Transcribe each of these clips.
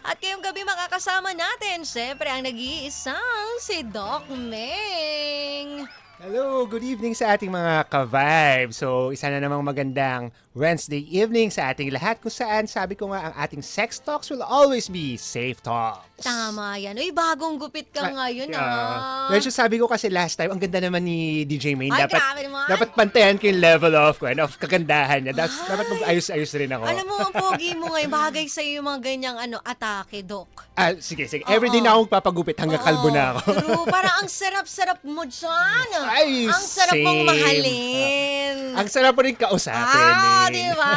At ngayong gabi makakasama natin, syempre ang nag-iisang si Doc Meng. Hello, good evening sa ating mga ka-vibe. So, isa na namang magandang Wednesday evening sa ating lahat kung saan sabi ko nga ang ating sex talks will always be safe talks. Tama yan. Uy, bagong gupit ka ngayon Medyo sabi ko kasi last time, ang ganda naman ni DJ Main. Ay, grabe naman. Dapat pantayan ko yung level of kagandahan niya. Dapat mag-ayos-ayos rin ako. Alam mo, ang pogi mo ngayon, bagay sa'yo yung mga ganyang atake, Doc. Sige. Everyday na akong papagupit hanggang kalbo na ako. True, parang ang sarap-sarap mo dyan. Ay, ang sarap mong same. mahalin. Ang sarap po rin kausapin. Di ba?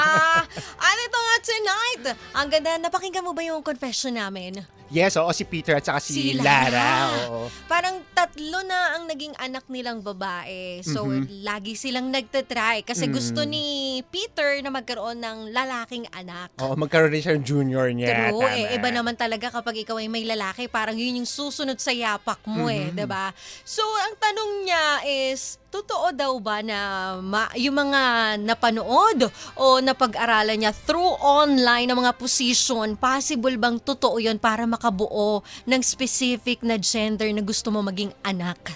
Ano ito nga tonight? Ang ganda, napakinggan mo ba yung confession namin? Yes, oo, si Peter at saka si Lara. Oo. Parang tatlo na ang naging anak nilang babae. So, lagi silang nagtatry. Kasi gusto ni Peter na magkaroon ng lalaking anak. Oo, magkaroon rin siya ng junior niya. True, Tama. iba naman talaga kapag ikaw ay may lalaki, parang yun yung susunod sa yapak mo diba? So, ang tanong niya is, totoo daw ba na yung mga napanood o napag-aralan niya through online na mga position, possible bang totoo yun para makabuo ng specific na gender na gusto mo maging anak?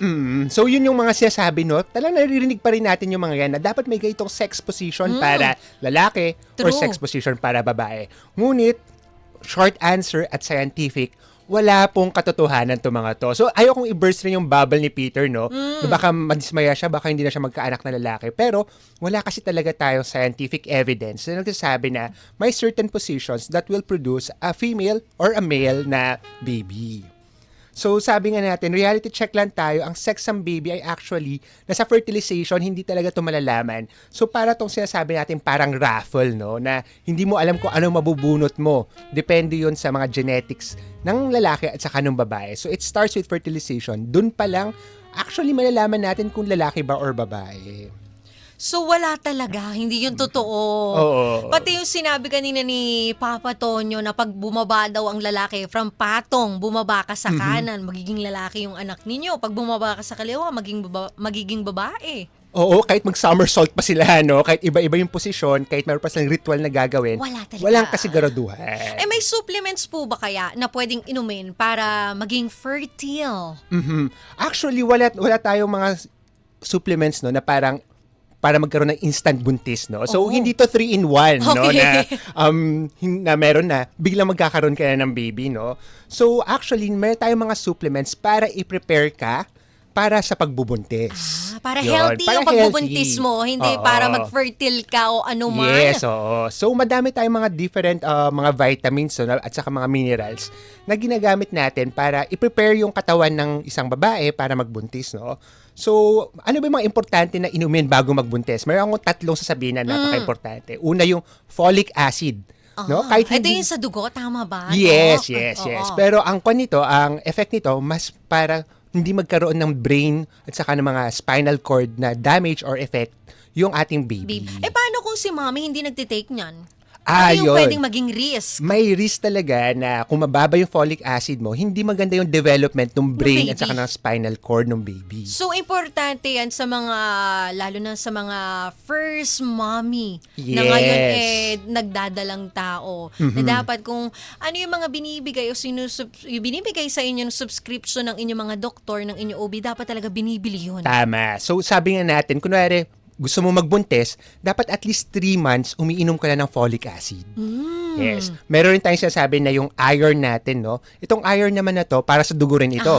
So yun yung mga sinasabi, no? Talagang naririnig pa rin natin yung mga yan na dapat may ganitong sex position para lalaki or True. sex position para babae. Ngunit, short answer at scientific, wala pong katotohanan to mga to. So, ayaw kong i-burst rin yung bubble ni Peter, no? Na baka madismaya siya, baka hindi na siya magkaanak na lalaki. Pero, wala kasi talaga tayong scientific evidence na nagsasabi na may certain positions that will produce a female or a male na baby. So, sabi nga natin, reality check lang tayo, ang sex ng baby ay actually, nasa fertilization, hindi talaga ito malalaman. So, para tong sinasabi natin parang raffle, no? Na hindi mo alam kung ano mabubunot mo. Depende yun sa mga genetics ng lalaki at saka ng babae. So, it starts with fertilization. Dun pa lang, actually malalaman natin kung lalaki ba or babae. So wala talaga, hindi yun totoo. Oo. Pati yung sinabi kanina ni Papa Tonyo na pag bumaba daw ang lalaki, from patong, bumaba ka sa kanan, magiging lalaki yung anak ninyo. Pag bumaba ka sa kaliwa, magiging babae. Oo, kahit mag-somersault pa sila, no? Kahit iba-iba yung posisyon, kahit mayroon pa silang ritual na gagawin, Wala talaga. walang kasiguraduhan. May supplements po ba kaya na pwedeng inumin para maging fertile? Actually, wala tayong mga supplements, no, na parang para magkaroon ng instant buntis, no? So, hindi to 3-in-1, no? Okay. Na meron na, biglang magkakaroon ka na ng baby, no? So, actually, meron tayong mga supplements para i-prepare ka para sa pagbubuntis. Para Yun, healthy para yung pagbubuntis healthy. mo, hindi Oo. para mag-fertile ka o ano man. Yes, oo. So, madami tayong mga different mga vitamins no, at saka mga minerals na ginagamit natin para i-prepare yung katawan ng isang babae para magbuntis, no? So, ano ba yung mga importante na inumin bago magbuntis? Meron akong tatlong sasabihin na napaka-importante. Una, yung folic acid. No? Kahit Ito yung sa dugo, tama ba? Yes, Doc? yes. Oo. Pero ang effect nito, mas para hindi magkaroon ng brain at saka ng mga spinal cord na damage or effect yung ating baby. Paano kung si mommy hindi nagtitake niyan? Ano yung yun. pwedeng maging risk? May risk talaga na kung mababa yung folic acid mo, hindi maganda yung development ng brain at baby. saka ng spinal cord ng baby. So, importante yan sa mga, lalo na sa mga first mommy na Yes. ngayon nagdadalang tao. Na dapat kung ano yung mga binibigay o yung binibigay sa inyo ng subscription ng inyong mga doktor, ng inyong OB, dapat talaga binibili yun. Tama. So sabi nga natin, kunwari, gusto mo magbuntis, dapat at least 3 months umiinom ka na ng folic acid. Yes. Meron rin tayong sinasabi na yung iron natin, no? Itong iron naman na to, para sa dugo rin ito.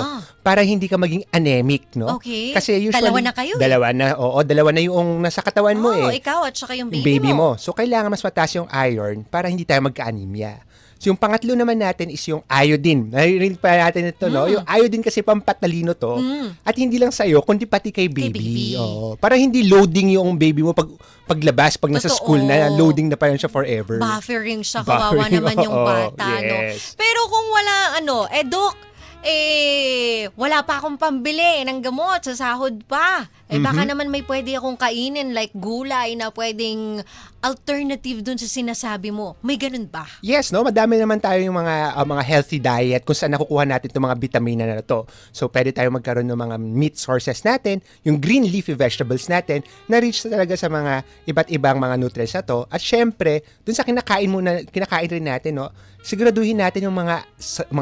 Para hindi ka maging anemic, no? Okay. Kasi usually, Dalawa na kayo, dalawa na yung nasa katawan mo ikaw at saka yung yung baby mo. So, kailangan mas mataas yung iron para hindi tayo magka-anemia. So, yung pangatlo naman natin is yung iodine. Naririnig pa natin ito, no? Yung iodine kasi pampatalino to. At hindi lang sa'yo, kundi pati kay baby. Oo. Para hindi loading yung baby mo paglabas, pag nasa Totoo. school na, loading na pa yan siya forever. Buffering siya, kawawa Buffering, naman yung oo, bata, no? yes. Pero kung wala, Doc, wala pa akong pambili ng gamot sa sahod pa. baka naman may pwede akong kainin like gulay na pwedeng alternative dun sa sinasabi mo. May ganun ba? Yes, no? Madami naman tayo yung mga healthy diet kung saan nakukuha natin itong mga vitamina na to. So, pwede tayo magkaroon ng mga meat sources natin, yung green leafy vegetables natin, na rich talaga sa mga iba't ibang mga nutrients na to. At syempre, dun sa kinakain rin natin, no? Siguraduhin natin yung mga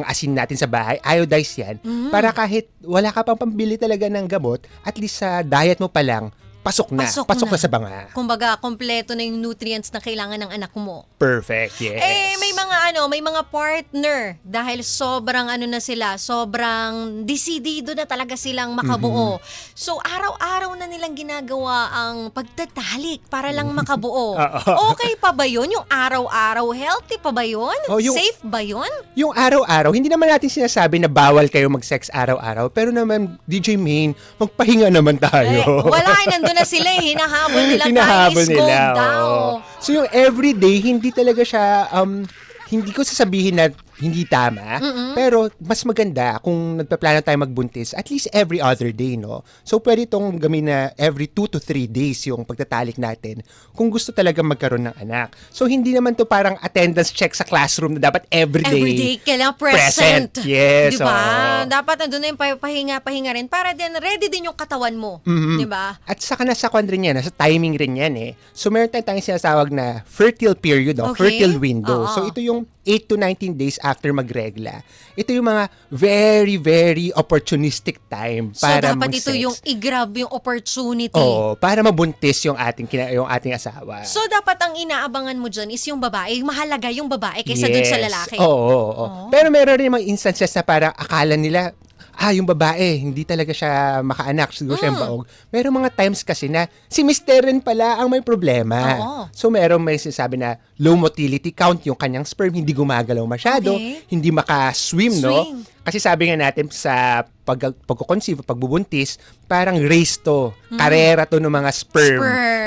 asin natin sa bahay, iodized yan, para kahit wala ka pang pambili talaga ng gamot, at least sa diet mo pa lang, pasok na sa banga. Kumbaga, kompleto na yung nutrients na kailangan ng anak mo. Perfect, yes. May mga partner dahil sobrang na sila, sobrang desidido na talaga silang makabuo. So, araw-araw na nilang ginagawa ang pagtatalik para lang makabuo. Okay pa ba yun? Yung araw-araw, healthy pa ba yun? Safe ba yun? Yung araw-araw, hindi naman natin sinasabi na bawal kayo mag-sex araw-araw, pero naman, DJ Main, magpahinga naman tayo. Wala, nandun na sila hinahabol nila tayo, is go down. So yung everyday, hindi talaga siya, hindi ko sasabihin na hindi tama, pero mas maganda kung nagpaplano tayo magbuntis, at least every other day, no? So, pwede itong gawin na every 2 to 3 days yung pagtatalik natin kung gusto talaga magkaroon ng anak. So, hindi naman to parang attendance check sa classroom na dapat everyday. Everyday kailangan present. Yes. Diba? Dapat nandun na yung pahinga rin para din ready din yung katawan mo. Diba? At saka nasa kwan rin yan, nasa timing rin yan eh. So, meron tayong sinasawag na fertile period, no? Fertile window. So, ito yung 8 to 19 days after magregla. Ito yung mga very, very opportunistic time para dapat mag-sex. ito yung i-grab yung opportunity. Oo, para mabuntis yung ating asawa. So, dapat ang inaabangan mo dyan is yung babae. Mahalaga yung babae kaysa dun sa lalaki. Oo. Pero meron rin mga instances na parang akala nila, yung babae, hindi talaga siya makaanak, siguro siya yung baog. Meron mga times kasi na si Mr. rin pala ang may problema. So, may sinasabi na low motility count, yung kanyang sperm, hindi gumagalaw masyado, hindi makaswim, no? Kasi sabi nga natin sa pagko-conceive, pagbubuntis, parang race to, karera to ng mga sperm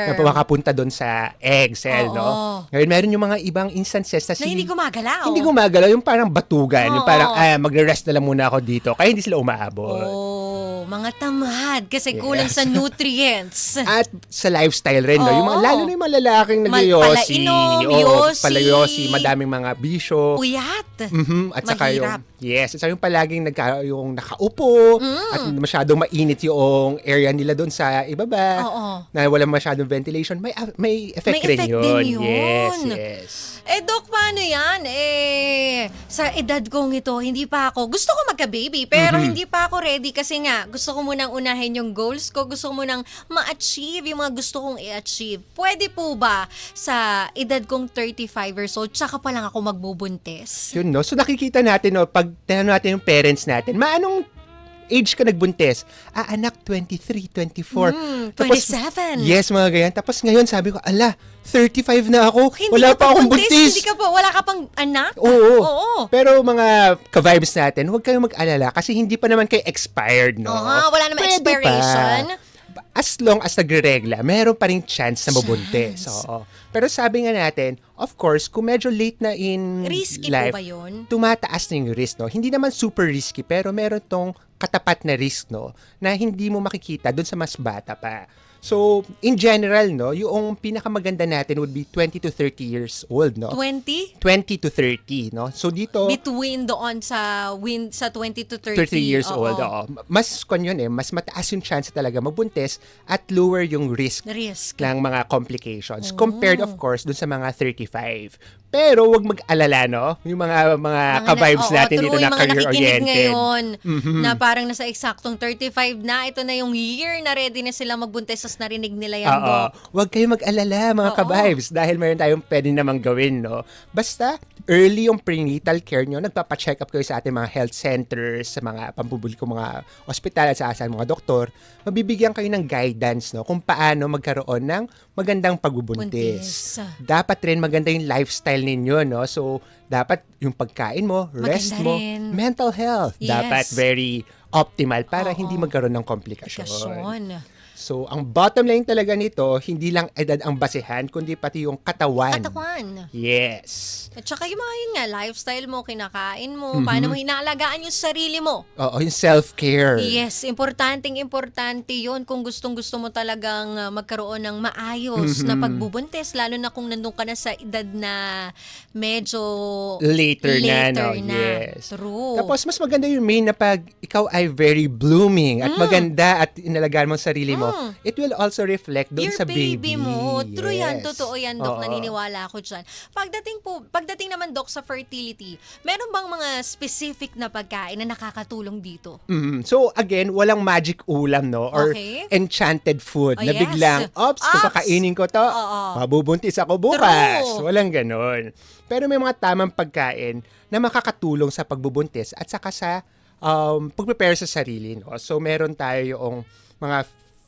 na makapunta doon sa egg cell, no? Ngayon, meron yung mga ibang instances na hindi gumagalaw. Hindi gumagalaw, yung parang batugan, yung parang, magre-rest na lang muna ako dito, kaya hindi sila umaabot. Mga tamad kasi kulang sa nutrients. At sa lifestyle rin, no? Yung mga, lalo na yung mga lalaking nag-yosi. Palayosi, madaming mga bisyo. Puyat. At saka yung palaging yung nakaupo at masyadong mainit yung area nila doon sa ibaba. Na wala masyadong ventilation. May effect rin yun. Yes. Dok, paano yan? Sa edad kong ito, hindi pa ako, gusto ko magka-baby, pero hindi pa ako ready kasi nga, gusto ko munang unahin yung goals ko, gusto ko munang ma-achieve yung mga gusto kong i-achieve. Pwede po ba sa edad kong 35 years old, tsaka pa lang ako magbubuntis? Yun, no? So nakikita natin, no, pag tinanong natin yung parents natin, anong age ka nagbuntis? Anak, 23, 24. 27. Yes, mga ganyan. Tapos ngayon, sabi ko, 35 na ako. Wala pa akong buntis. Wala ka pang anak? Oo. Pero mga ka-vibes natin, huwag kayong mag-alala kasi hindi pa naman kayo expired, no? Wala naman expiration. As long as nagre-regla, meron pa rin chance na mabuntis. Oo. Pero sabi nga natin, of course, kung medyo late na in risky life, po ba yun? tumataas na yung risk, no? Hindi naman super risky, pero meron tong katapat na risk, no? Na hindi mo makikita dun sa mas bata pa. So, in general, no, yung pinakamaganda natin would be 20 to 30 years old, no? 20? 20 to 30, no? So, dito... Between doon sa 20 to 30. 30 years old, oo. Mas mataas yung chance talaga mabuntis at lower yung risk ng mga complications compared, of course, dun sa mga 35. Pero, wag mag-alala, no? Yung mga ka-vibes natin dito na career-oriented. Ngayon, na parang nasa eksaktong 35 na, ito na yung year na ready na sila magbuntis, narinig nila yan, Doc. Huwag kayo mag-alala, mga ka-vibes, dahil meron tayong pwede namang gawin, no? Basta, early yung prenatal care nyo, nagpapacheck up kayo sa ating mga health centers, sa mga pampubliko, mga ospital at sa mga doktor, mabibigyan kayo ng guidance, no? Kung paano magkaroon ng magandang pagbubuntis. Dapat rin maganda yung lifestyle ninyo, no? So, dapat yung pagkain mo, rest mo, mental health, dapat very optimal para hindi magkaroon ng komplikasyon. So, ang bottom line talaga nito, hindi lang edad ang basehan, kundi pati yung katawan. Katawan. Yes. At saka yung mga yun nga, lifestyle mo, kinakain mo, paano mo inaalagaan yung sarili mo. Oo, yung self-care. Yes, importante yun kung gustong-gusto mo talagang magkaroon ng maayos na pagbubuntis, lalo na kung nandun ka na sa edad na medyo Later na, no? na. Yes. True. Tapos, mas maganda yung main na pag ikaw ay very blooming at maganda at inalagaan mo ang sarili mo, it will also reflect doon Your sa baby. mo. True yan. Yes. Totoo yan, Dok. Oo. Naniniwala ako dyan. Pagdating naman, Dok, sa fertility, meron bang mga specific na pagkain na nakakatulong dito? So, again, walang magic ulam, no? Or Okay. enchanted food Oh, na yes. biglang, kung Ops. kakainin ko to, Oo. mabubuntis ako bukas. True. Walang ganon. Pero may mga tamang pagkain na makakatulong sa pagbubuntis at saka sa pag-prepare sa sarili, no? So, meron tayo yung mga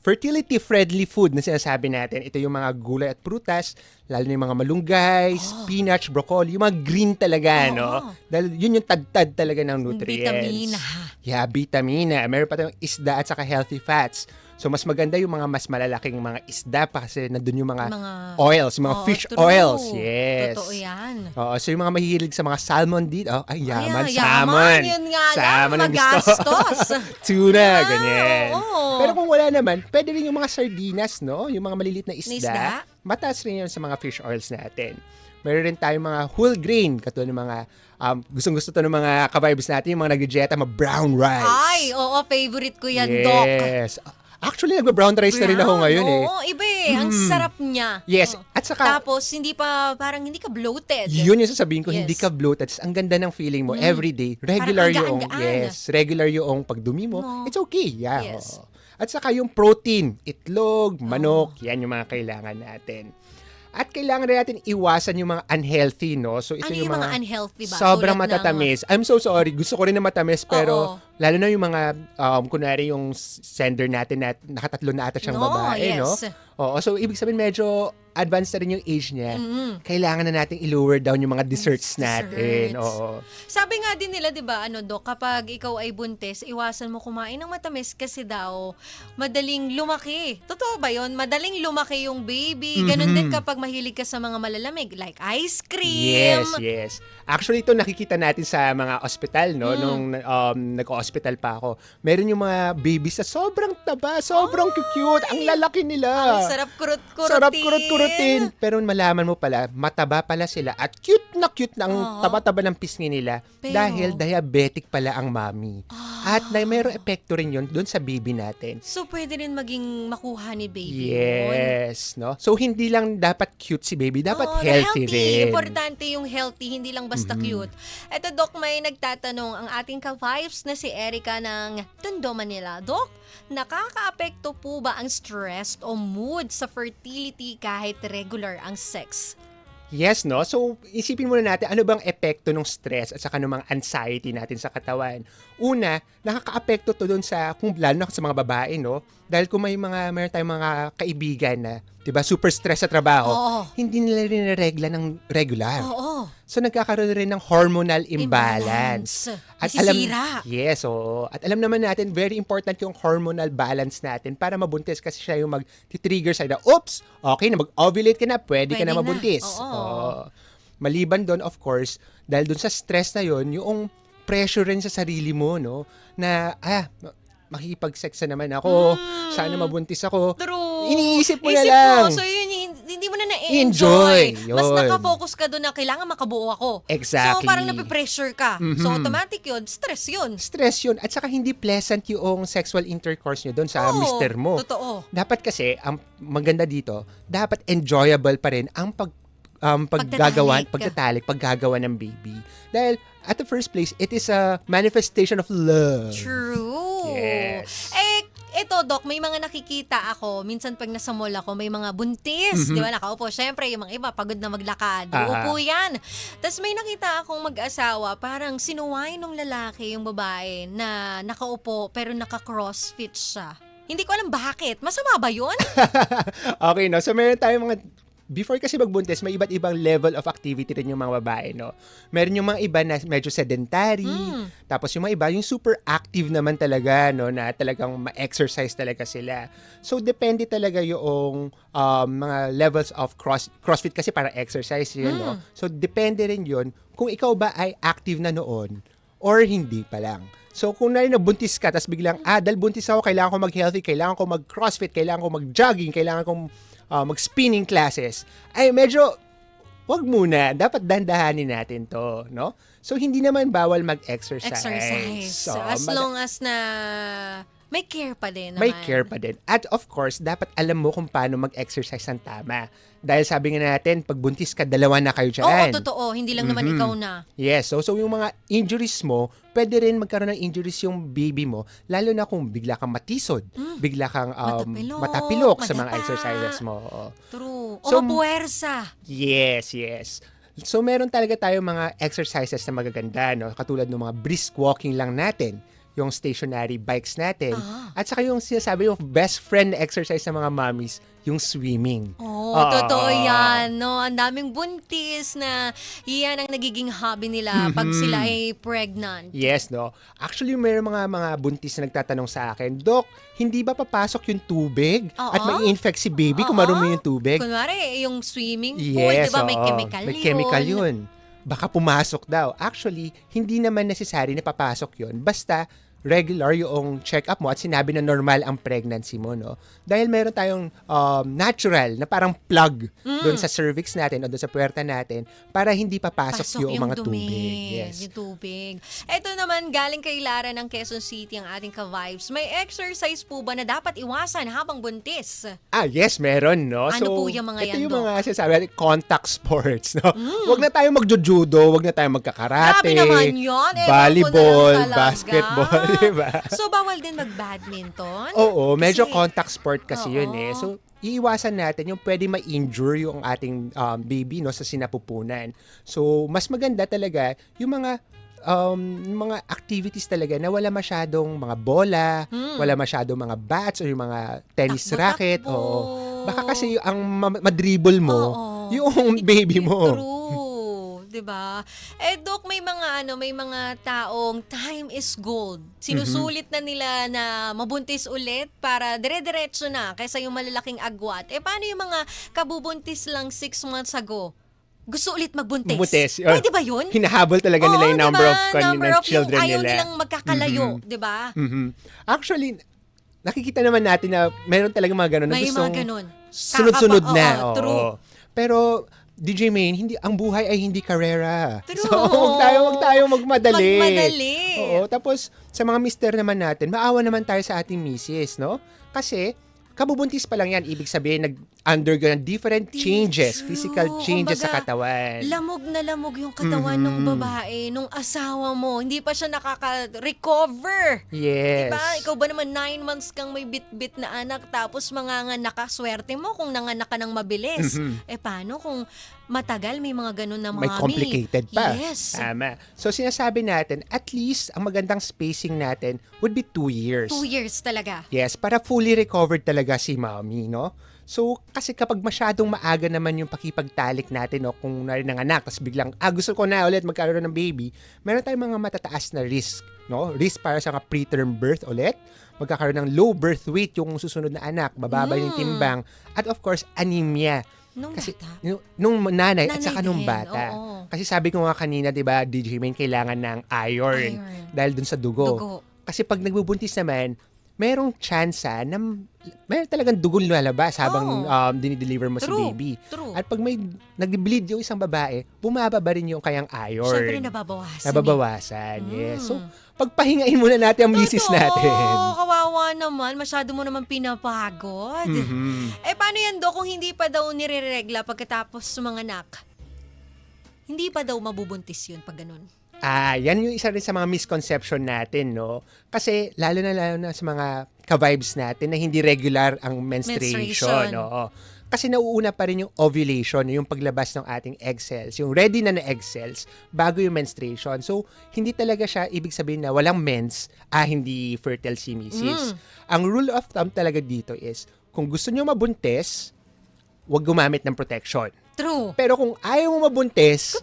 fertility-friendly food na sinasabi natin. Ito yung mga gulay at prutas, lalo na yung mga malunggay, spinach, broccoli, yung mga green talaga, no? Dahil yun yung tad-tad talaga ng nutrients. Vitamina. Yeah, vitamina. Meron pa tayong isda at saka healthy fats. So, mas maganda yung mga mas malalaking mga isda pa kasi nandun yung mga oils, yung mga fish true. oils. Yes. Totoo yan. Oo, so yung mga mahihilig sa mga salmon dito, ay yaman, Ay, salmon. Yun nga Salmon lang, ang gusto. magastos. Tuna, ganyan. oo. Pero kung wala naman, pwede rin yung mga sardinas, no? Yung mga maliliit na isda. isda? Mataas rin yun sa mga fish oils natin. Meron rin tayong mga whole grain, katulad ng mga gustong-gusto to ng mga ka-vibes natin, yung mga nag-dieta, mga brown rice. Ay, oo, favorite ko yan, Doc. Yes. Actually, nagba-brown rice na rin ako ngayon eh. Oo, iba eh. Ang sarap niya. Yes. Oo. At saka, Tapos, parang hindi ka bloated. yun yung sasabihin ko, Yes. hindi ka bloated. Ang ganda ng feeling mo everyday. Regular Parang yung, gaan-gaan. regular yung pagdumi mo. Oo. It's okay. Yeah. Yes. Oo. At saka yung protein, itlog, manok, yan yung mga kailangan natin. At kailangan rin natin iwasan yung mga unhealthy, no? So, ito Ano yung mga unhealthy ba? sobrang Tulad ng- matatamis. I'm so sorry. Gusto ko rin na matamis, pero Oo. lalo na yung mga, kunwari yung sender natin na nakatatlo na ata siyang No, babae, no? yes. Oo, so ibig sabihin medyo advanced na rin yung age niya. Kailangan na nating i-lower down yung mga desserts natin. Desserts. Oo. Sabi nga din nila, 'di ba, Dok, kapag ikaw ay buntis, iwasan mo kumain ng matamis kasi daw madaling lumaki. Totoo ba 'yon? Madaling lumaki yung baby. Ganon din kapag mahilig ka sa mga malalamig like ice cream. Yes, yes. Actually, ito nakikita natin sa mga ospital, no? Nung nag-hospital pa ako. Meron yung mga babies na sobrang taba, sobrang cute. Ang lalaki nila. Ang sarap kurut-kurutin. Sarap kurut-kurutin. Pero malaman mo pala, mataba pala sila at cute na ang taba-taba ng pisngi nila Pero- dahil diabetic pala ang mommy. At mayroong epekto rin yun doon sa baby natin. So, pwede rin maging makuha ni baby yun. Yes, no? So, hindi lang dapat cute si baby, dapat Oo, healthy rin. Importante yung healthy, hindi lang basta cute. Eto, Doc, may nagtatanong ang ating ka-vibes na si Erica ng Tondo, Manila. Doc, nakakaapekto po ba ang stress o mood sa fertility kahit regular ang sex? Yes, no? So, isipin muna natin, ano bang epekto ng stress at saka ng mga anxiety natin sa katawan? Una, nakakaapekto to doon sa, kung lalo na sa mga babae, no? Dahil kung meron tayong mga kaibigan na, di ba, super stress sa trabaho, Oo. hindi nila rin regla ng regular. Oo. So, nagkakaroon rin ng hormonal imbalance. Masisira. Yes, oo. At alam naman natin, very important yung hormonal balance natin para mabuntis kasi siya yung mag-trigger sa'yo na, oops, okay na, mag-ovulate ka na, pwede ka Pwede na na. mabuntis. Oo. Maliban doon, of course, dahil doon sa stress na yon, yung pressure rin sa sarili mo, no, na, makikipag-sex na naman ako, sana mabuntis ako. True. Iniisip mo na Isip lang. Mo, so yun, hindi mo na Enjoy. na-enjoy. Mas Yun. nakafocus ka doon na kailangan makabuo ako. Exactly. So parang nape-pressure ka. So automatic yun, stress yun. Stress yun. At saka hindi pleasant yung sexual intercourse nyo doon sa Oo, mister mo. totoo. Dapat kasi, ang maganda dito, dapat enjoyable pa rin ang paggagawa ng baby. Dahil, at the first place, it is a manifestation of love. True. Yes. Ito, Doc, may mga nakikita ako. Minsan pag nasa mall ako, may mga buntis. Di ba, nakaupo. Siyempre, yung mga iba, pagod na maglakad. Upo yan. Tapos may nakita akong mag-asawa, parang sinuway nung lalaki, yung babae, na nakaupo, pero naka-crossfit siya. Hindi ko alam bakit. Masama ba yun? Okay, no? So, meron tayong mga before kasi magbuntis, may iba't ibang level of activity rin yung mga babae, no? Meron yung mga iba na medyo sedentary, tapos yung mga iba, yung super active naman talaga, no? Na talagang ma-exercise talaga sila. So, depende talaga yung mga levels of CrossFit kasi para exercise yun, no? So, depende rin yun kung ikaw ba ay active na noon or hindi pa lang. So, kung nabuntis ka, tapos biglang, dahil buntis ako, kailangan ko mag-healthy, kailangan ko mag-CrossFit, kailangan ko mag-jogging, kailangan ko mag-spinning classes, ay medyo, wag muna. Dapat dandahanin natin to, no? So, hindi naman bawal mag-exercise. Exercise. So, As long as na may care pa din naman. may care pa din. At of course, dapat alam mo kung paano mag-exercise ng tama. Dahil sabi nga natin, pag buntis ka, dalawa na kayo dyan. Oo, totoo. Hindi lang naman ikaw na. Yes, so yung mga injuries mo, pwede rin magkaroon ng injuries yung baby mo, lalo na kung bigla kang matisod, bigla kang matapilok sa mga madapa. exercises mo. Oo. True. O So, mapuwersa. Yes. So meron talaga tayo mga exercises na magaganda, no? Katulad ng mga brisk walking lang natin, yung stationary bikes natin, at saka yung sinasabi yung best friend na exercise ng mga mommies, yung swimming. Totoo yan, no? Ang daming buntis na yan ang nagiging hobby nila pag sila ay pregnant. Yes, no? Actually, may mga buntis na nagtatanong sa akin, Dok, hindi ba papasok yung tubig at may infect si baby kung marumi yung tubig? Kunwari, yung swimming pool, Yes, di ba? May oo. chemical May yun. chemical yun. Baka pumasok daw. Actually, hindi naman necessary na papasok yun. Basta, regular yung check-up mo at sinabi na normal ang pregnancy mo, no? Dahil meron tayong natural na parang plug doon sa cervix natin o doon sa puwerta natin para hindi papasok yung mga dumi, tubig. Yes. yung tubig. Ito naman, galing kay Lara ng Quezon City ang ating ka-vibes. May exercise po ba na dapat iwasan habang buntis? Yes, meron, no? Ano po yung mga ito yan, yung Dok? mga sinasabi natin, contact sports, no? Huwag na tayong magjujudo, huwag na tayong magkakarate, Grabe naman yun. Ewan ko volleyball, na lang talaga. basketball, di ba? So, bawal din mag-badminton? Oo, medyo Kasi- contact sport kasi Oo. yun eh. So, iiwasan natin yung pwede ma-injure yung ating baby, no, sa sinapupunan. So, mas maganda talaga yung mga activities talaga na wala masyadong mga bola, wala masyadong mga bats o yung mga tennis racket. Takbo-takbo. Oo. Baka kasi ang madribble mo, Oo. yung baby mo. True. 'Di ba? Dok, may mga taong time is gold. Sinusulit na nila na mabuntis ulit para dire-diretso na kaysa yung malalaking agwat. Paano yung mga kabubuntis lang 6 months ago? Gusto ulit magbuntis. Buntis. Pwede ba yun? Hinahabol talaga nila yung Oo, number diba? of Number ng of children yung ayaw nila. nilang magkakalayo, 'di ba? Actually, nakikita naman natin na meron talagang mga ganun. Na May gustong mga ganun. Sunod-sunod na. Oo, Oo. true. Pero, DJ Maine, ang buhay ay hindi karera. True. So, wag tayo magmadali. Magmadali. Oo. Tapos, sa mga mister naman natin, maawa naman tayo sa ating misis, no? Kasi, kabubuntis pa lang yan, ibig sabihin, nag-undergo ng different changes, True. physical changes sa Kumbaga, katawan. Lamog na lamog yung katawan ng babae, nung asawa mo. Hindi pa siya nakaka-recover. Yes. Diba? Ikaw ba naman 9 months kang may bit-bit na anak tapos manganganak ka, swerte mo kung nanganak ka ng mabilis. Paano kung matagal may mga ganun na May mami? complicated pa. Yes. Tama. So, sinasabi natin, at least, ang magandang spacing natin would be 2 years. 2 years talaga. Yes, para fully recovered talaga si mommy, no? So, kasi kapag masyadong maaga naman yung pakipagtalik natin, no, kung nanganak, tapos biglang, gusto ko na ulit magkaroon ng baby, meron tayong mga matataas na risk, no? Risk para sa preterm birth ulit, magkakaroon ng low birth weight yung susunod na anak, bababa yung timbang, at of course, anemia. Nung Kasi bata. nung nanay at Nanay saka nung din, bata. oo. Kasi sabi ko nga kanina, 'di ba, DJ Maine, kailangan ng iron dahil dun sa Dugo. Kasi pag nagbubuntis naman, merong tsansa na meron talagang dugo lalabas habang dinideliver mo si True. baby. True. At pag may nag-bleed yung isang babae, bumababa rin yung kayang iron. Siyempre nababawasan. Nababawasan, yes. So, pagpahingain muna natin ang misis natin. Kawawa naman. Masyado mo naman pinapagod. Paano yan, Dok, kung hindi pa daw nire-regla pagkatapos sumanganak? Hindi pa daw mabubuntis yun pag ganun? Yan yung isa rin sa mga misconception natin, no? Kasi lalo na sa mga ka-vibes natin na hindi regular ang menstruation. Oo. Kasi nauuna pa rin yung ovulation, yung paglabas ng ating egg cells, yung ready na egg cells bago yung menstruation. So, hindi talaga siya ibig sabihin na walang mens, hindi fertile si misis. Ang rule of thumb talaga dito is, kung gusto nyo mabuntis, huwag gumamit ng protection. True. Pero kung ayaw mo mabuntis,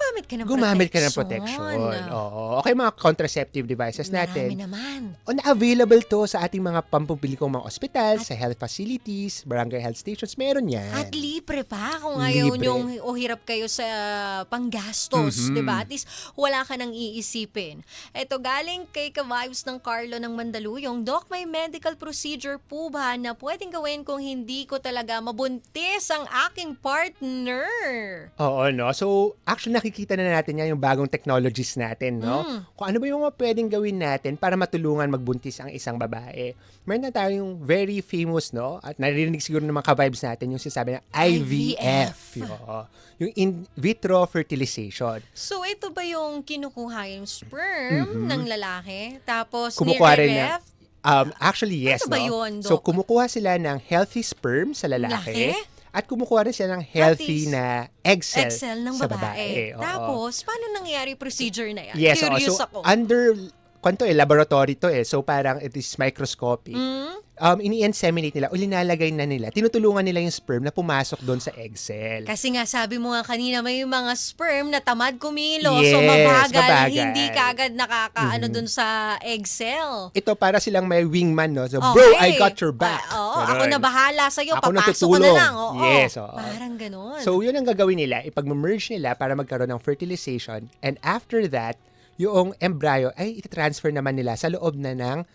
Gumamit ka ng protection. Oo. Okay, mga contraceptive devices Marami natin. naman. Available to sa ating mga pampublikong mga ospital, sa health facilities, barangay health stations, meron yan. At libre pa kung ayaw Libre. nyong o hirap kayo sa panggastos, di ba? At least wala ka nang iisipin. Ito galing kay ka-vibes ng Carlo ng Mandaluyong. Doc, may medical procedure po ba na pwedeng gawin kung hindi ko talaga mabuntis ang aking partner? Oo, no? So, actually, nakikita na natin yan yung bagong technologies natin, no? Kung ano ba yung mga pwedeng gawin natin para matulungan magbuntis ang isang babae. Meron na tayong very famous, no? At naririnig siguro ng mga ka-vibes natin yung sinasabi na IVF. Oo. Yung in vitro fertilization. So, ito ba yung kinukuha yung sperm ng lalaki? Tapos, Kumukuha rin nire-ref? Actually, yes, Ano ba no? yun, Doc? So, kumukuha sila ng healthy sperm sa lalaki. Laki? At kumukuha rin sila ng healthy At least, na egg cell, ng sa babae. Oo. Tapos, paano nangyari procedure na yan? Yes, Curious so ako. under laboratory to So parang it is microscopic. Ini-inseminate nila o linalagay na nila. Tinutulungan nila yung sperm na pumasok doon sa egg cell. Kasi nga, sabi mo nga kanina, may mga sperm na tamad kumilo. Yes, so, mabagal. mabagal. Hindi kaagad nakakaano dun sa egg cell. Ito para silang may wingman, no? So, Okay. bro, I got your back. Ako na bahala sa'yo. Ako na Papasok ko na tutulong. lang. Oo. Yes, oo. Parang ganun. So, yun ang gagawin nila. Ipag-merge nila para magkaroon ng fertilization. And after that, yung embryo ay iti-transfer naman nila sa loob na ng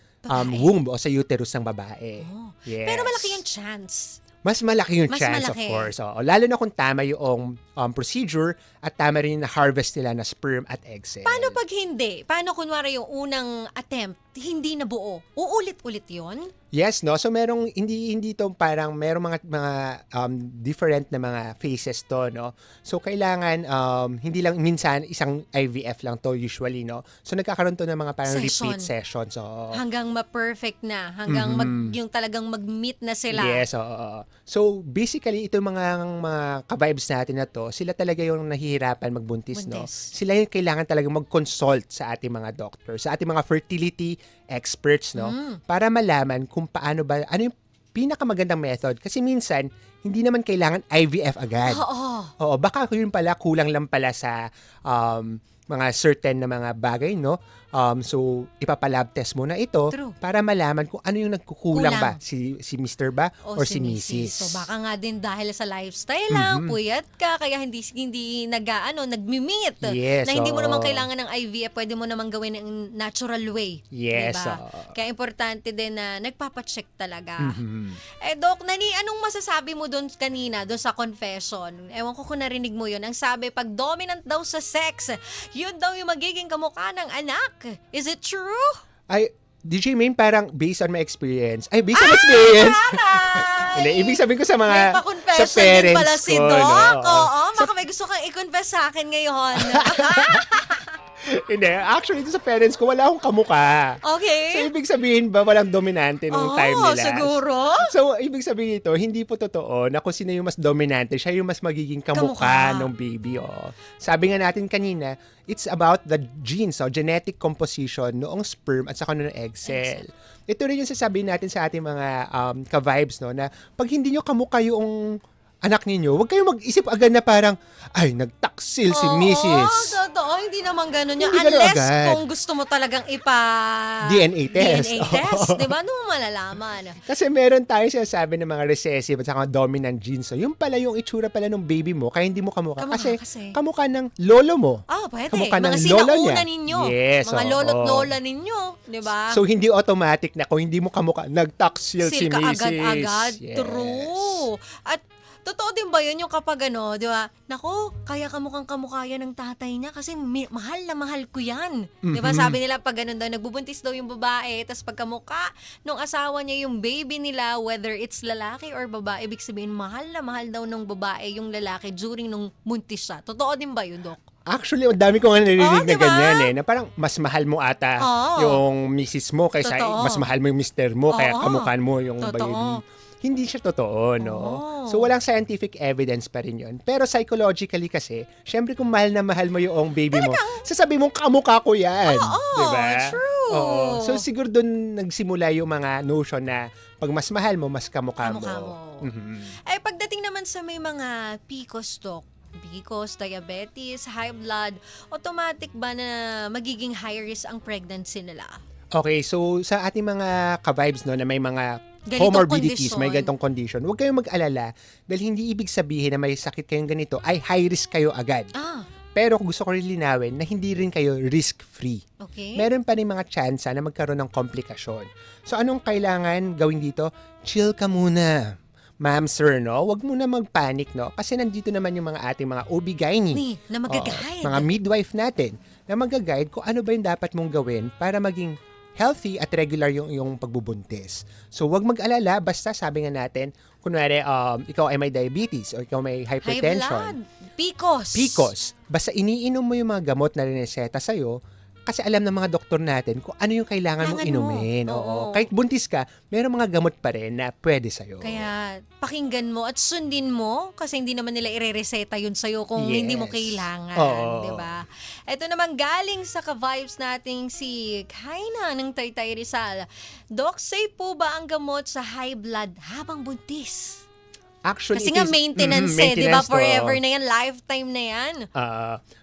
womb o sa uterus ng babae. Yes. Pero malaki yung chance. Mas malaki yung Mas chance, malaki. of course. Oo. Lalo na kung tama yung procedure at tama rin yung na-harvest nila na sperm at egg cell. Paano pag hindi? Paano kunwari yung unang attempt, hindi nabuo? Uulit-ulit yon? Yes, no? So merong hindi to parang merong mga different na mga phases to, no? So kailangan hindi lang minsan isang IVF lang to usually, no? So nagkakaroon to ng mga parang repeat sessions. So Hanggang ma-perfect na, hanggang yung talagang mag-meet na sila. yes, oo. So basically ito mga ka-vibes natin na to, sila talaga yung nahihirapan magbuntis, no? Sila yung kailangan talaga mag-consult sa ating mga doctors, sa ating mga fertility experts, no? Para malaman kung paano ba, ano yung pinakamagandang method. Kasi minsan, hindi naman kailangan IVF agad. Oo, baka yun pala, kulang lang pala sa mga certain na mga bagay, no? So, ipapalab test mo na ito para malaman kung ano yung nagkukulang ba. Si Mr. ba or si Mrs. So, baka nga din dahil sa lifestyle lang, puyat ka, kaya hindi nagmi-meet. Yes, na hindi mo naman kailangan ng IVF, pwede mo naman gawin ng natural way. Yes. Diba? Kaya importante din na nagpapacheck talaga. Doc, anong masasabi mo doon kanina, doon sa confession? Ewan ko kung narinig mo yun. Ang sabi, pag dominant daw sa sex, yun daw yung magiging kamukha ng anak. Is it true? Ay, DJ Main, parang based on my experience. Ay, based on experience. Hindi, ibig sabihin ko sa mga may pa-confession sa parents din pala si ko. Doc. No? Oo, baka may gusto kang i-confess sa akin ngayon. Hindi, actually, ito sa parents ko, wala akong kamukha. Okay. So, ibig sabihin ba, walang dominante nung time nila? Siguro. So, ibig sabihin ito, hindi po totoo na kung sino yung mas dominante, siya yung mas magiging kamukha ng baby. Oh. Sabi nga natin kanina, it's about the genes, genetic composition noong sperm at saka noong egg cell. Ito rin yung sasabihin natin sa ating mga ka-vibes, no, na pag hindi nyo kamukha yung anak ninyo, huwag kayong mag-isip agad na parang, ay, nagtaksil si Mrs. Oo, totoo. Hindi naman ganun yun. Hindi ganun Unless agad. kung gusto mo talagang DNA test. DNA test. Diba? Ano mo malalaman? Kasi meron tayo sinasabi ng mga recessive at saka dominant genes. So, yung pala yung itsura pala ng baby mo, kaya hindi mo kamukha. Kasi kamukha ng lolo mo. Pwede. Kamukha Mga ng lola niya. sinauna ninyo. Yes, mga lolo't lola ninyo. Diba? So, hindi automatic na kung hindi mo kamukha, nagtaksil si ka Mrs. agad-agad. Yes. True. At totoo din ba yun yung kapag di ba? Naku, kaya kamukha yan ng tatay niya kasi mahal na mahal ko yan. Di ba? Sabi nila pag ganun daw, nagbubuntis daw yung babae, tapos pagkamukha nung asawa niya yung baby nila, whether it's lalaki or babae, ibig sabihin mahal na mahal daw ng babae yung lalaki during nung buntis siya. Totoo din ba yun, Doc? Actually, ang dami ko nga narinig na diba? ganyan na parang mas mahal mo ata yung misis mo kaysa mas mahal mo yung mister mo, kaya kamukhan mo yung baby. Hindi siya totoo, no? So, walang scientific evidence pa rin yun. Pero psychologically kasi, syempre kung mahal na mahal mo yung baby mo, sasabi mong kamukha ko yan. Diba? True. Oo. So siguro doon nagsimula yung mga notion na pag mas mahal mo, mas kamukha mo. Kamukha mo. Eh, pagdating naman sa may mga PCOS, Doc, PCOS, diabetes, high blood, automatic ba na magiging high risk ang pregnancy nila? Okay, so sa ating mga ka-vibes no, na may mga Ganitong comorbidities, kondisyon. may ganitong condition, huwag kayong mag-alala dahil hindi ibig sabihin na may sakit kayong ganito ay high risk kayo agad. Pero gusto ko rin linawin na hindi rin kayo risk-free. Okay. Meron pa rin mga tsansa na magkaroon ng komplikasyon. So anong kailangan gawin dito? Chill ka muna. Ma'am, sir, no? Huwag muna mag-panic, no? Kasi nandito naman yung mga ating mga OB-GYN. Na mag-guide. Mga midwife natin na mag-guide kung ano ba yung dapat mong gawin para maging healthy at regular yung pagbubuntis. So, huwag mag-alala. Basta sabi nga natin, kunwari, ikaw ay may diabetes or ikaw may High hypertension. blood. PCOS. Basta iniinom mo yung mga gamot na rineseta sa'yo kasi alam ng mga doktor natin kung ano yung kailangan mong Kailangan mo. inumin. Oo. Kahit buntis ka, meron mga gamot pa rin na pwede sa'yo. Kaya pakinggan mo at sundin mo kasi hindi naman nila ire-reseta yun sa'yo kung Yes. hindi mo kailangan. Oo. Diba? Ito naman galing sa ka-vibes nating si Kaina ng Taytay Rizal. Doc, safe po ba ang gamot sa high blood habang buntis? Actually, Kasi it nga is- maintenance Mhm, di ba? maintenance to. Forever na yan, lifetime na yan.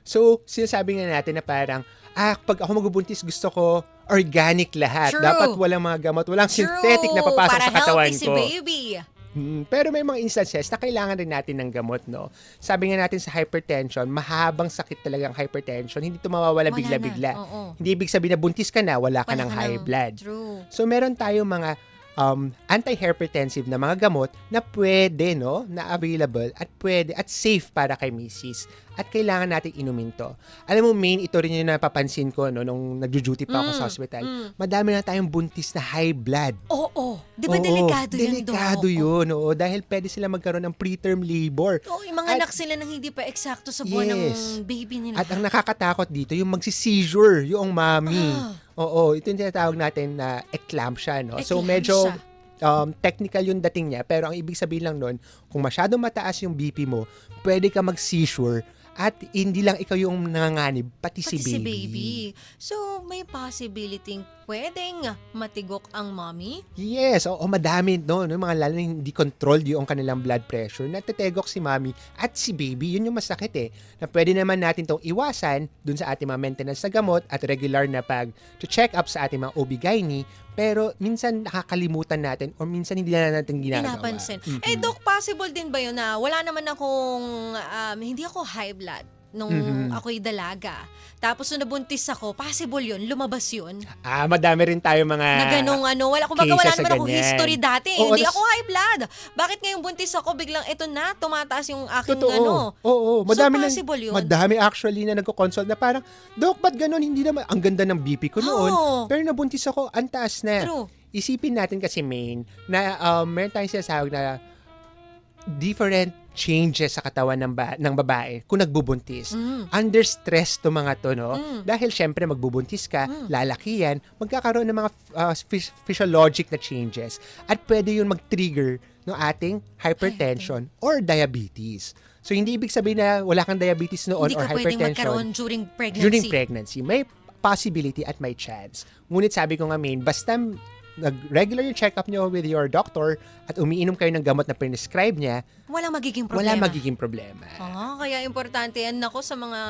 So, sinasabi nga natin na parang, pag ako magbubuntis, gusto ko organic lahat. True. Dapat walang mga gamot, walang synthetic na papasok para sa katawan healthy si ko. baby. Pero may mga instances na kailangan rin natin ng gamot, no? Sabi nga natin sa hypertension, mahabang sakit talaga ang hypertension. Hindi ito mawawala Wala bigla-bigla. na. Oo. Hindi ibig sabihin na buntis ka na, wala ka Wala ng ka high ng- blood. True. So, meron tayong mga anti-hypertensive na mga gamot na pwede, no? Na available at pwede at safe para kay misis. At kailangan natin inumin to. Alam mo, main, ito rin yung napapansin ko, no? Nung nag-duty pa ako sa hospital. Madami na tayong buntis na high blood. Oo. Di ba Oo, delikado yun, Doc? delikado yun, oo. Dahil pwede sila magkaroon ng preterm labor. Oo, yung mga At- anak sila nang hindi pa eksakto sa buwan Yes. ng baby nila. At ang nakakatakot dito, yung magsi-seizure, yung mommy. Oo, ito yung tinatawag natin na eclampsia, no? So, medyo technical yung dating niya, pero ang ibig sabihin lang nun, kung masyadong mataas yung BP mo, pwede ka mag-seizure at hindi lang ikaw yung nanganganib, pati si baby. So, may possibility pwedeng matigok ang mommy? Yes, oo, madami, no? Yung mga lalo na hindi controlled yung kanilang blood pressure, natategok si mommy at si baby. Yun yung masakit eh. Na pwede naman natin tong iwasan dun sa ating mga maintenance na gamot at regular na pag-check up sa ating mga OB-GYN, pero minsan nakakalimutan natin o minsan hindi na natin ginagawa. Pinapansin. Eh, Doc, possible din ba yun na wala naman akong, hindi ako high blood nung ako'y dalaga. Tapos nung nabuntis ako, possible yun, lumabas yun. Madami rin tayo mga Na ganong wala, kumbaga wala cases sa naman ako ganyan. history dati. Oo, Hindi tas- ako high blood. Bakit ngayong buntis ako, biglang eto na, tumataas yung aking Totoo. Oo, madami So, possible yun? Madami actually na nagko-consult na parang, Dok, ba't ganun? Hindi naman, ang ganda ng BP ko noon. Oo. Pero nabuntis ako, ang taas na. True. Isipin natin kasi, main, na meron tayong sinasawag na different changes sa katawan ng babae kung nagbubuntis. Under stress to mga to, no? Dahil syempre magbubuntis ka, lalaki yan, magkakaroon ng mga physiologic na changes at pwede yun mag-trigger ng ating hypertension or diabetes. So, hindi ibig sabihin na wala kang diabetes noon Hindi or ka pwedeng magkaroon hypertension during pregnancy. during pregnancy. May possibility at may chance. Ngunit sabi ko nga, main, basta nag-regular yung check-up nyo with your doctor at umiinom kayo ng gamot na prescribe niya, Walang magiging problema. wala magiging problema. Kaya importante yan ako sa mga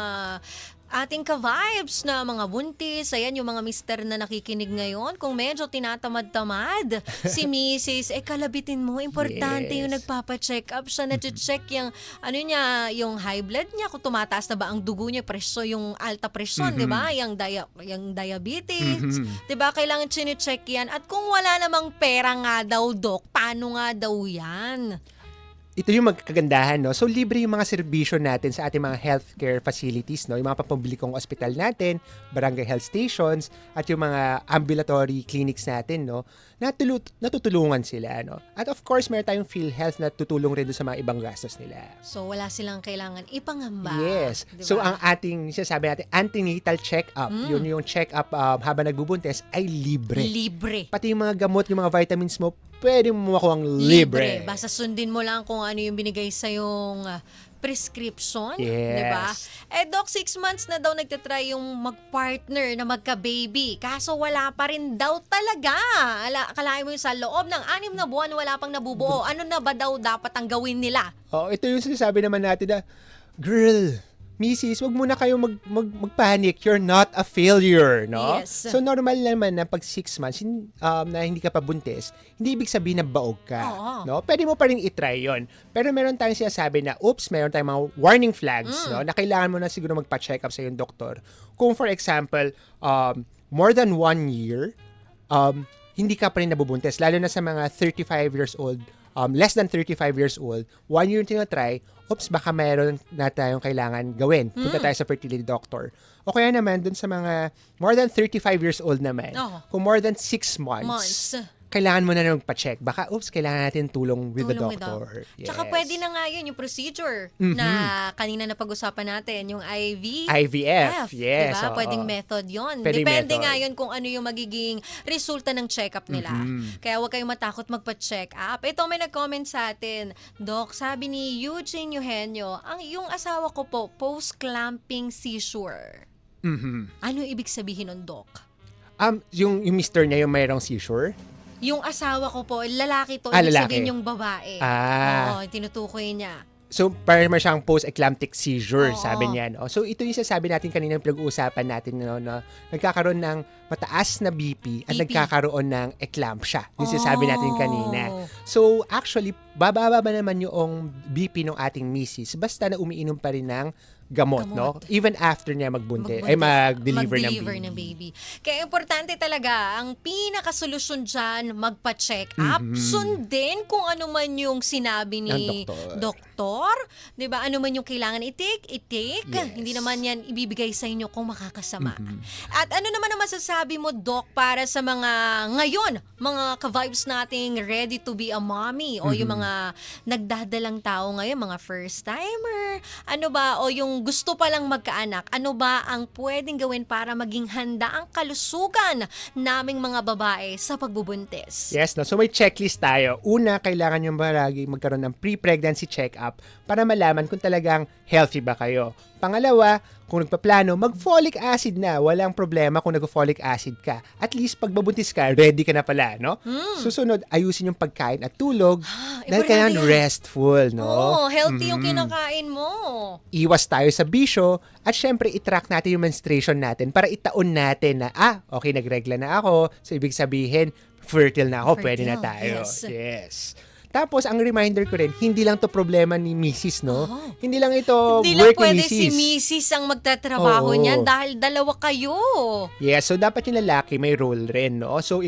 ating ka-vibes na mga buntis. Ayan, yung mga mister na nakikinig ngayon. Kung medyo tinatamad-tamad si misis, kalabitin mo. Importante Yes. yung nagpapa-check up siya. Na-check yung, yung high blood niya. Kung tumataas na ba ang dugo niya, presyo, yung alta presyon, di ba? Yung diabetes. Di ba? Kailangan chine-check yan. At kung wala namang pera nga daw, Doc, paano nga daw yan? Ito yung magkagandahan, no? So, libre yung mga serbisyo natin sa ating mga healthcare facilities, no? Yung mga pampublikong ospital natin, barangay health stations, at yung mga ambulatory clinics natin, no? Natutulungan sila, no? At of course, meron tayong PhilHealth na tutulong rin doon sa mga ibang gastos nila. So, wala silang kailangan ipangamba. Yes. Diba? So, ang ating, sinasabi natin, antenatal check-up, yun yung check-up habang nagbubuntis, ay libre. Libre. Pati yung mga gamot, yung mga vitamins mo, pwede mo makuha ang libre. Basta sundin mo lang kung ano yung binigay sa yung prescription, Yes. di ba? Doc, 6 months na daw nagtatry yung mag-partner na magka-baby. Kaso wala pa rin daw talaga. Akalain mo yung sa loob ng 6 na buwan wala pang nabubuo. Ano na ba daw dapat ang gawin nila? Ito yung sinasabi naman natin na, girl, Mrs., wag muna kayo magpanic. You're not a failure, no? Yes. So, normal naman na pag 6 months na hindi ka pa buntis, hindi ibig sabihin na baog ka, Oo. no? Pwede mo pa rin itry yon. Pero meron tayong sinasabi na, meron tayong mga warning flags, no? Na kailangan mo na siguro magpa-check up sa iyong doktor. Kung for example, more than 1 year, hindi ka pa rin nabubuntis, lalo na sa mga 35 years old, less than 35 years old, 1 year yung tinatry, baka mayroon na tayong kailangan gawin. Punta tayo sa fertility doctor. O kaya naman, dun sa mga more than 35 years old naman, kung more than 6 months, kailangan mo na magpa-check. Baka, kailangan natin tulong with the doctor. Yes. Tsaka pwede na nga yun, yung procedure na kanina na pag-usapan natin, yung IVF. Yes. Diba? Pwedeng method yun. Pwedeng Depende method. nga yun kung ano yung magiging resulta ng check-up nila. Kaya huwag kayong matakot magpa-check up. Ito, may nag-comment sa atin, Doc, sabi ni Eugene Eugenio, yung asawa ko po, post-clamping seizure. Ano ibig sabihin nun, Doc? Yung mister niya, yung mayroong seizure? Yung asawa ko po, lalaki to, ibig Lalaki. sabihin yung babae. Oo, tinutukoy niya. So, parang siyang post-eclamptic seizure, Oo. sabi niya. No? So, ito yung sasabi natin kanina, pinag-uusapan natin, no, na nagkakaroon ng mataas na BP at BP. nagkakaroon ng eclampsia. Yung sasabi natin kanina. Oh. So, actually, bababa naman yung BP ng ating misis basta na umiinom pa rin ng gamot, no? Even after niya mag-deliver ng baby. Kaya importante talaga, ang pinakasolusyon dyan, magpa-check up. Sundin kung ano man yung sinabi ni Ng doktor. Diba? Ano man yung kailangan i-take. Yes. Hindi naman yan ibibigay sa inyo kung makakasama. At ano naman ang masasabi mo, Doc, para sa mga ngayon, mga ka-vibes nating ready to be a mommy o yung mga nagdadalang tao ngayon, mga first-timer, ano ba, o yung gusto pa lang magkaanak, ano ba ang pwedeng gawin para maging handa ang kalusugan naming mga babae sa pagbubuntis? Yes, no? So may checklist tayo. Una, kailangan nyo lagi magkaroon ng pre-pregnancy check-up para malaman kung talagang healthy ba kayo. Pangalawa, kung nagpaplano, mag-folic acid na. Walang problema kung nag-folic acid ka. At least pag babuntis ka, ready ka na pala, no? Susunod, ayusin yung pagkain at tulog dahil kailangan restful, no? Healthy yung kinakain mo. Iwas tayo sa bisyo at syempre i-track natin yung menstruation natin para itaon natin na, okay, nagregla na ako. So, ibig sabihin, fertile na ako, pwede na tayo. Yes. Tapos, ang reminder ko rin, hindi lang to problema ni Mrs., no? Hindi lang ito Hindi lang work pwede ni si Mrs. Mrs. ang magtatrabaho Oo. niyan dahil dalawa kayo. Yes, so dapat yung lalaki may role rin, no? So,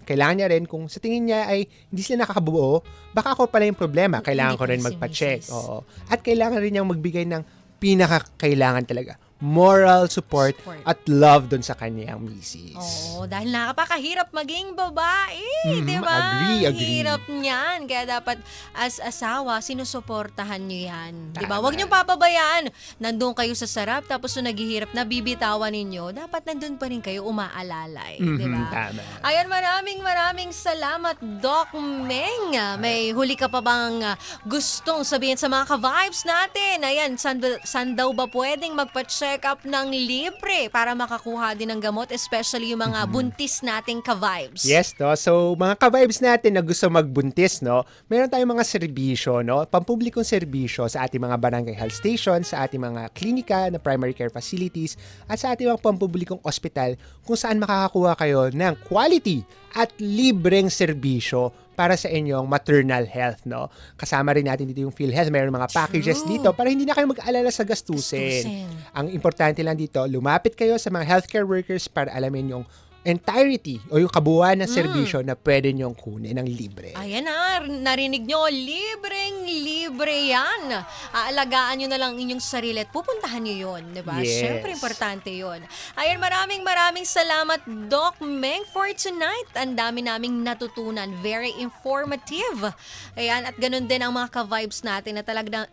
kailangan niya rin, kung sa tingin niya ay hindi sila nakakabuo, baka ako pala yung problema. Kailangan Hindi ko rin pala si magpa-check. Mrs. Oo. At kailangan rin niyang magbigay ng pinakakailangan talaga. Moral support at love dun sa kanyang misis. Oo, dahil nakapakahirap maging babae, di ba? Agree. Hirap niyan. Kaya dapat as asawa, sinusuportahan niyo yan. Di ba? Tama. Huwag niyo papabayaan. Nandun kayo sa sarap, tapos nung naghihirap, nabibitawan ninyo, dapat nandun pa rin kayo umaalalay. Di ba? Tama. Ayan, maraming salamat, Doc Meng. May huli ka pa bang gustong sabihin sa mga ka-vibes natin? Ayan, saan daw ba pwedeng magpa-check up ng libre para makakuha din ng gamot, especially yung mga buntis nating ka-vibes? Yes, no? So, mga ka-vibes natin na gusto magbuntis, no? Meron tayong mga serbisyo, no? Pampublikong serbisyo sa ating mga barangay health stations, sa ating mga klinika na primary care facilities, at sa ating mga pampublikong ospital kung saan makakakuha kayo ng quality at libreng serbisyo para sa inyong maternal health, no? Kasama rin natin dito yung PhilHealth. Mayroon mga packages dito para hindi na kayo mag-alala sa gastusin. Ang importante lang dito, lumapit kayo sa mga healthcare workers para alamin yung entirety o yung kabuuan ng serbisyo na pwede nyong kunin ng libre. Ayan na, narinig nyo, libreng-libre yan. Aalagaan nyo na lang inyong sarili at pupuntahan nyo yun, di ba? Yes. Siyempre, importante yun. Ayan, maraming salamat, Doc Meng, for tonight. Ang dami naming natutunan. Very informative. Ayan, at ganun din ang mga ka-vibes natin na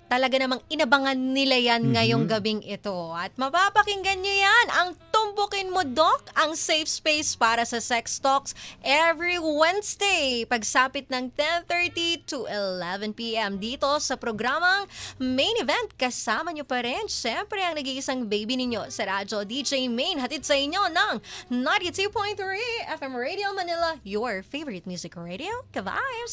talaga namang inabangan nila yan ngayong gabing ito. At mapapakinggan nyo yan, ang Tumpukin Mo, Doc, ang safe space Voice para sa Sex Talks every Wednesday pagsapit ng 10:30 to 11 p.m. dito sa programang Main Event. Kasama nyo pa rin, syempre, ang nag-iisang baby ninyo sa radyo, DJ Main. Hatid sa inyo ng 92.3 FM Radio Manila, your favorite music radio, ka-vibes!